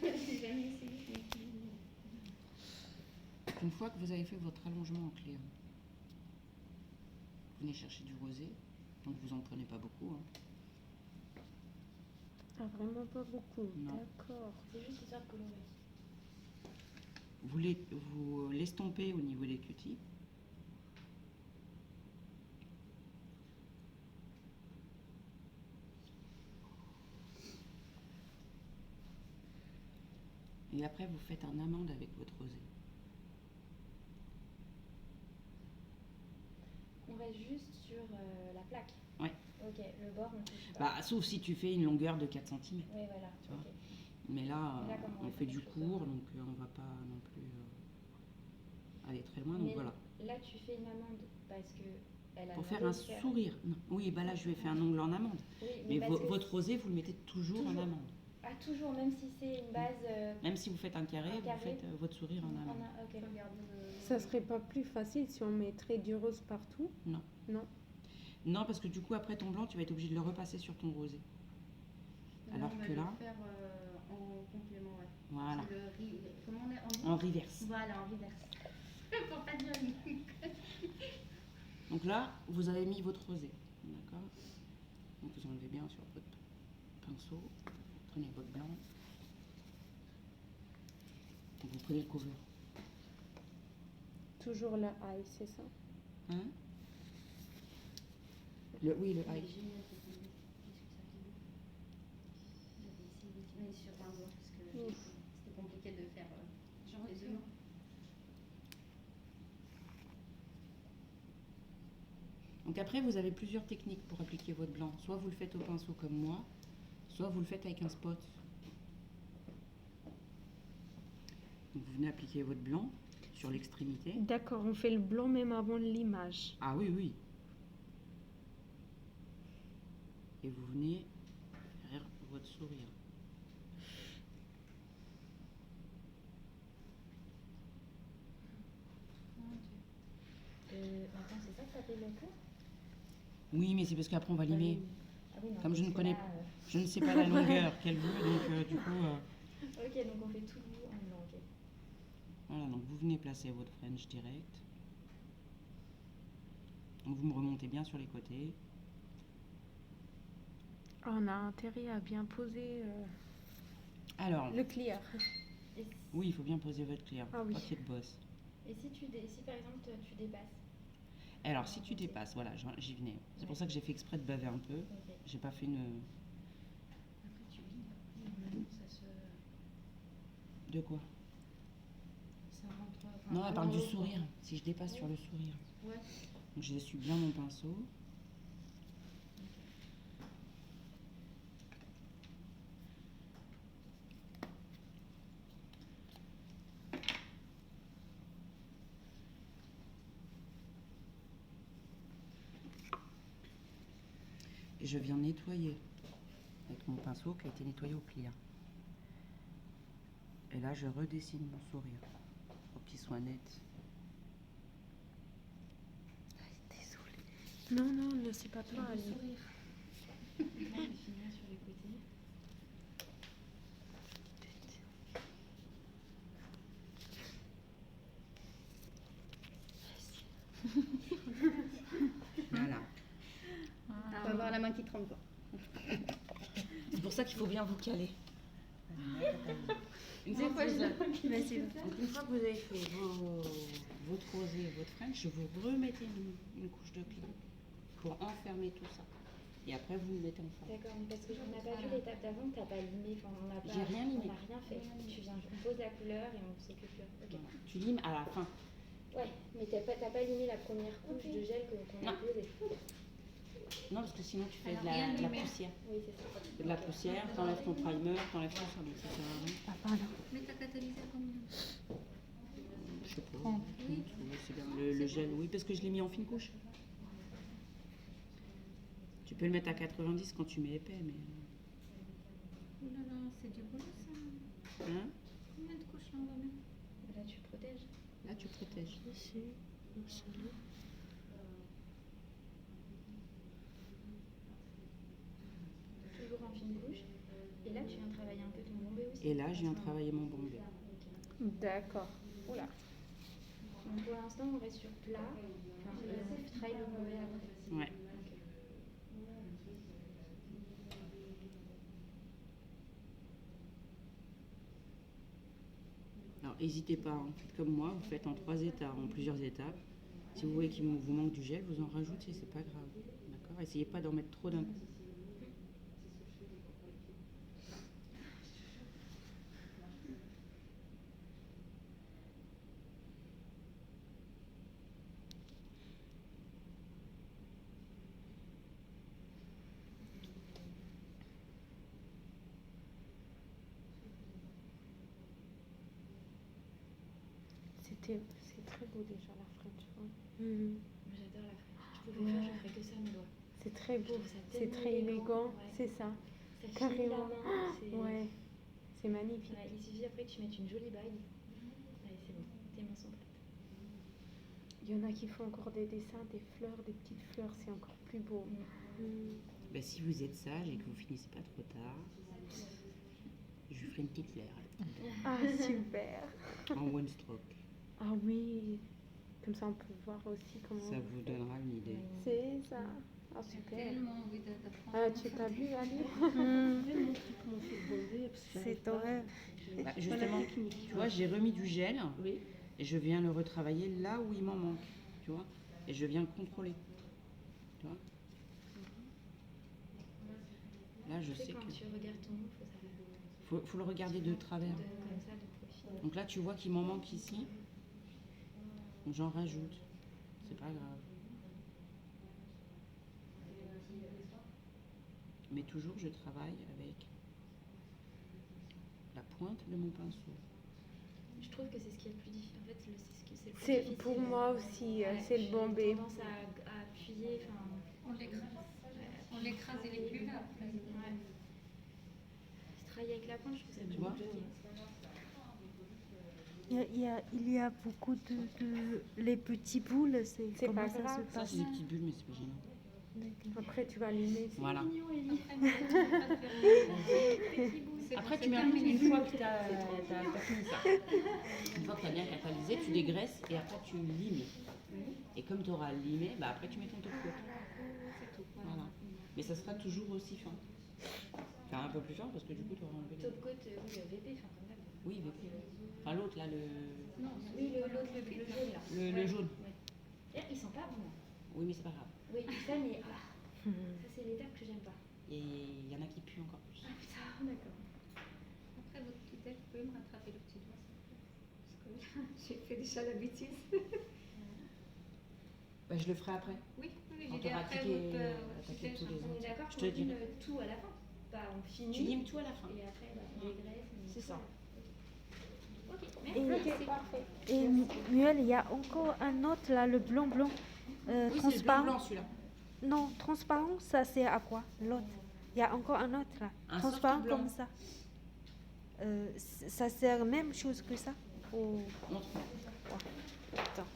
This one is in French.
J'ai jamais essayé. Une fois que vous avez fait votre allongement en clair, vous venez chercher du rosé, donc vous en prenez pas beaucoup. Hein. Ah, vraiment pas beaucoup. Non. D'accord. C'est juste histoire de colorer. Vous l'estompez au niveau des cutis. Et après, vous faites un amande avec votre rosé. On reste juste sur la plaque. Ouais. Ok, le bord, on ne touche pas. Bah, sauf si tu fais une longueur de 4 cm. Oui, voilà. Tu vois. Ok. Mais là, comme on fait du quelque chose court, de- donc on va pas non plus aller très loin. Donc Mais voilà. là, tu fais une amande parce que elle a Pour faire demandé un de faire- sourire. Non. Oui, bah là, je lui ai fait un ongle en amande. Oui, Mais parce que votre rosé, vous le mettez toujours en Toujours. amande. Ah, toujours, même si c'est une base. Même si vous faites un carré, Un carré. vous faites votre sourire en amande. Ok. Ça serait pas plus facile si on mettrait du rose partout? Non. Non. Non, parce que du coup, après ton blanc, tu vas être obligé de le repasser sur ton rosé. Alors on va que là, le faire en complément, ouais. voilà, C'est comment on est en reverse. Voilà, en reverse. Pour pas dire Donc là, vous avez mis votre rosé, d'accord? Donc vous enlevez bien sur votre pinceau, prenez votre blanc, donc vous prenez le cover. Toujours la ail, c'est ça? Hein? Oui, le Mais high. j'avais essayé sur un blanc parce que Ouf. c'était compliqué de faire genre les deux. Donc après, vous avez plusieurs techniques pour appliquer votre blanc. Soit vous le faites au pinceau comme moi, soit vous le faites avec un spot. Donc vous venez appliquer votre blanc sur l'extrémité. D'accord, on fait le blanc même avant l'image. Ah oui, oui. Et vous venez faire votre sourire. Attends, c'est ça que t'appelles le cours? Oui, mais c'est parce qu'après on va limer. Ah oui, non, Comme je parce ne que connais là, Je ne sais pas la longueur qu'elle veut, donc du coup... Ok, donc on fait tout le bout en blanc, ok. Voilà, donc vous venez placer votre French direct. Donc vous me remontez bien sur les côtés. On a intérêt à bien poser Alors, le clear. Et si, oui, il faut bien poser votre clear, Ah oui. pas qu'il y ait de bosse. et si, si par exemple tu dépasses? Alors, si tu dépasses, voilà, j'y venais. C'est pour ça que j'ai fait exprès de baver un peu. Ok. J'ai pas fait une... Après tu lis, normalement ça se... De quoi? Ça rentre... Non, elle parle du vraiment, sourire. Si je dépasse sur le sourire. Ouais. Donc j'essuie bien mon pinceau. Et je viens nettoyer avec mon pinceau qui a été nettoyé au clear. Et là, je redessine mon sourire pour qu'il soit net. Désolée. Non, non, ne sais pas toi. Le allez. sourire. On va finir sur les côtés. Voilà. On va avoir la main qui tremble quoi. C'est pour ça qu'il faut bien vous caler. Une Des fois fois que je vous avez- Donc, Donc une fois que vous avez fait votre rosé et votre French, vous remettez une couche de clear pour enfermer tout ça. Et après, vous le mettez en forme. D'accord, mais parce que on n'a pas vu l'étape d'avant, t'as pas limé, enfin on n'a pas. J'ai rien limé. On n'a rien fait. Tu viens, on pose la couleur et on s'occupe. Ok. Tu limes à la fin. Ouais, mais t'as pas limé la première couche de gel qu'on a Non. posée. Non, parce que sinon tu fais Alors, de rien la limé. poussière. Oui, c'est ça. De la poussière, t'enlèves ton primer, t'enlèves tout ça, donc ça sert à rien. Ah, pardon. Mais t'as catalysé combien? Je sais pas. 30. Oui, c'est bien. Le gel, oui, parce que je l'ai mis en fine couche. Tu peux le mettre à 90 quand tu mets épais, mais... Oh là là, c'est du boulot ça. Hein? Combien de couches là on va mettre? Là, tu protèges. Là, tu protèges. Ici, celui. Toujours en fine couche. Et là, tu viens travailler un peu ton bombé aussi. Et là, je viens travailler mon bombé. D'accord. Oula. Donc pour l'instant, on reste sur plat. Enfin, et on travaille le bombé après. Ouais. Ok. Alors, n'hésitez pas, hein. Faites comme moi, vous faites en 3 étapes, en plusieurs étapes. Si vous voyez qu'il vous manque du gel, vous en rajoutez, c'est pas grave. D'accord? Essayez pas d'en mettre trop d'un coup. C'est très beau déjà la French. Moi, j'adore la French. Je pouvais faire, je ferais que ça, mes doigts. C'est très beau, trouve ça c'est tellement très élégant, ouais. c'est ça. Ça file Carrément. la main. C'est... Ouais, c'est magnifique. Ouais, il suffit après que tu mettes une jolie bague. Allez, c'est bon. Tes mains sont prêtes. Il y en a qui font encore des dessins, des fleurs, des petites fleurs, c'est encore plus beau. Ben, si vous êtes sage et que vous finissez pas trop tard, je vous ferai une petite fleur Ah, super. en one stroke. Ah oui, comme ça on peut voir aussi comment... Ça vous donnera une idée. C'est ça. Ah, J'ai super. tellement envie d'apprendre. Ah, tu t'as vu, Ali? C'est ton rêve. Bah, justement, tu vois, j'ai remis du gel et je viens le retravailler là où il m'en manque, tu vois, et je viens le contrôler, tu vois. Là, je Tu sais, sais quand que tu regardes ton mot, faut savoir. faut le regarder de travers. Comme ça, de profil. Donc là, tu vois qu'il m'en manque ici, donc j'en rajoute, c'est pas grave. Mais toujours, je travaille avec la pointe de mon pinceau. Je trouve que c'est ce qui est le plus difficile. En fait, c'est le plus C'est difficile. pour moi aussi, Ouais, c'est le bombé. J'ai tendance à appuyer. Enfin, On l'écrase. On l'écrase, il est plus là après. ouais. Travailler avec la pointe, je trouve ça Tu plus vois compliqué. Il y a beaucoup de les petits boules, c'est C'est comment pas ça grave. se Ça, passe? c'est des petites bulles, mais c'est pas gênant. Après, tu vas allumer. Voilà. C'est Après, bon, tu mets c'est un peu terminé. une fois que tu as fini ça. Une fois que tu as bien catalysé, tu dégraisses et après tu limes. Et comme tu auras limé, bah après tu mets ton top coat. C'est tout. Voilà. Mais ça sera toujours aussi fin. Enfin, un peu plus fin parce que du coup tu auras enlevé. Top coat, oui, VP, enfin comme d'hab. Oui, VP. Enfin, l'autre là, Non, oui, l'autre, le jaune là. le jaune. Ouais. D'ailleurs, ils sont pas bons. Oui, mais c'est pas grave. Oui, ça, mais ça, c'est l'étape que j'aime pas. Et il y en a qui puent encore plus. Ah putain, d'accord. Après votre petit déj, vous pouvez me rattraper le petit doigt. Parce que j'ai fait déjà la bêtise. Bah, je le ferai après. Oui, oui, Quand j'ai dit t'auras après attaqué, votre attaqué petit tous les déj. On est d'accord Je qu'on te dirai. lime tout à la fin. Bah, on finit. Tu limes tout à la fin. Et après, bah, on dégraisse. C'est ça. Ok, Et, merci. et Muel, il y a encore un autre là, le blanc Oui, c'est le transparent. blanc celui-là. Non, transparent, ça c'est à quoi? L'autre. Il y a encore un autre là. Un Transparent soft blanc. comme ça. Ça sert même chose que ça? Ou... Montre. Attends.